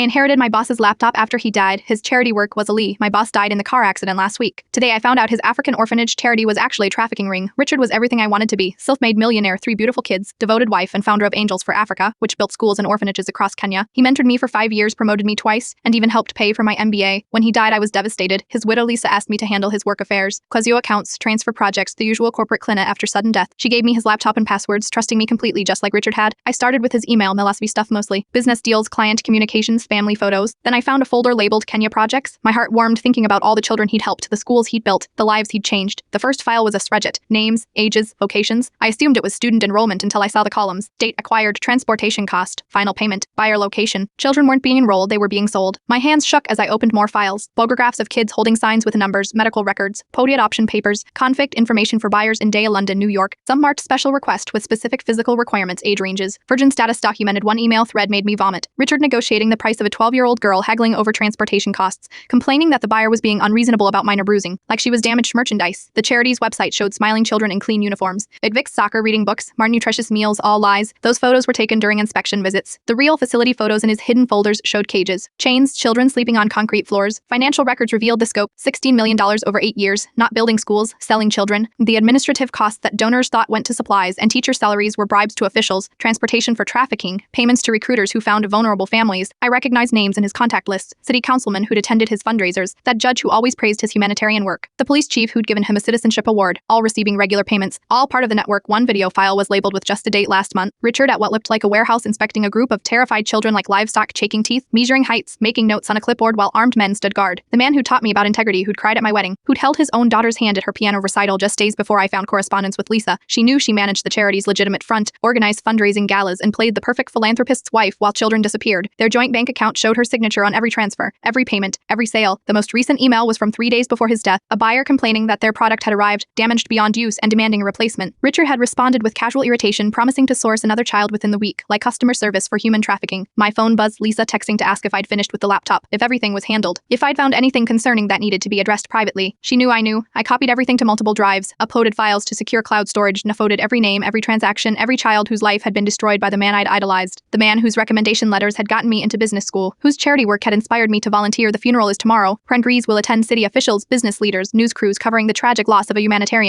inherited my boss's laptop after he died. His charity work was Ali. My boss died in the car accident last week. Today I found out his African orphanage charity was actually a trafficking ring. Richard was everything I wanted to be. Self-made millionaire, 3 beautiful kids, devoted wife, and founder of Angels for Africa, which built schools and orphanages across Kenya. He mentored me for 5 years, promoted me twice, and even helped pay for my MBA. When he died, I was devastated. His widow Lisa asked me to handle his work affairs, Quasio accounts, transfer projects, the usual corporate clinic after sudden death. She gave me his laptop and passwords, trusting me completely just like Richard had. I started with his email, Melasvi stuff mostly. Business deals, client communications, family photos. Then I found a folder labeled Kenya Projects. My heart warmed thinking about all the children he'd helped, the schools he'd built, the lives he'd changed. The first file was a spreadsheet. Names, ages, locations. I assumed it was student enrollment until I saw the columns. Date acquired, transportation cost, final payment, buyer location. Children weren't being enrolled, they were being sold. My hands shook as I opened more files. Photographs of kids holding signs with numbers, medical records, podiat option papers, convict information for buyers in Daya, London, New York. Some marked special request with specific physical requirements, age ranges. Virgin status documented. One email thread made me vomit. Richard negotiating the price of a 12-year-old girl, haggling over transportation costs, complaining that the buyer was being unreasonable about minor bruising, like she was damaged merchandise. The charity's website showed smiling children in clean uniforms. Vic's soccer, reading books, more nutritious meals, all lies. Those photos were taken during inspection visits. The real facility photos in his hidden folders showed cages, chains, children sleeping on concrete floors. Financial records revealed the scope, $16 million over 8 years, not building schools, selling children. The administrative costs that donors thought went to supplies and teacher salaries were bribes to officials, transportation for trafficking, payments to recruiters who found vulnerable families. I recognized names in his contact list, city councilman who'd attended his fundraisers, that judge who always praised his humanitarian work, the police chief who'd given him a citizenship award, all receiving regular payments, all part of the network. One video file was labeled with just a date last month. Richard at what looked like a warehouse inspecting a group of terrified children like livestock, shaking teeth, measuring heights, making notes on a clipboard while armed men stood guard. The man who taught me about integrity, who'd cried at my wedding, who'd held his own daughter's hand at her piano recital just days before I found correspondence with Lisa. She knew she managed the charity's legitimate front, organized fundraising galas, and played the perfect philanthropist's wife while children disappeared. Their joint bank account showed her signature on every transfer, every payment, every sale. The most recent email was from 3 days before his death, a buyer complaining that their product had arrived, damaged beyond use, and demanding a replacement. Richard had responded with casual irritation, promising to source another child within the week, like customer service for human trafficking. My phone buzzed, Lisa texting to ask if I'd finished with the laptop, if everything was handled, if I'd found anything concerning that needed to be addressed privately. She knew I knew. I copied everything to multiple drives, uploaded files to secure cloud storage, nafoded every name, every transaction, every child whose life had been destroyed by the man I'd idolized, the man whose recommendation letters had gotten me into business school, whose charity work had inspired me to volunteer. The funeral is tomorrow. Prengrees will attend, city officials, business leaders, news crews covering the tragic loss of a humanitarian.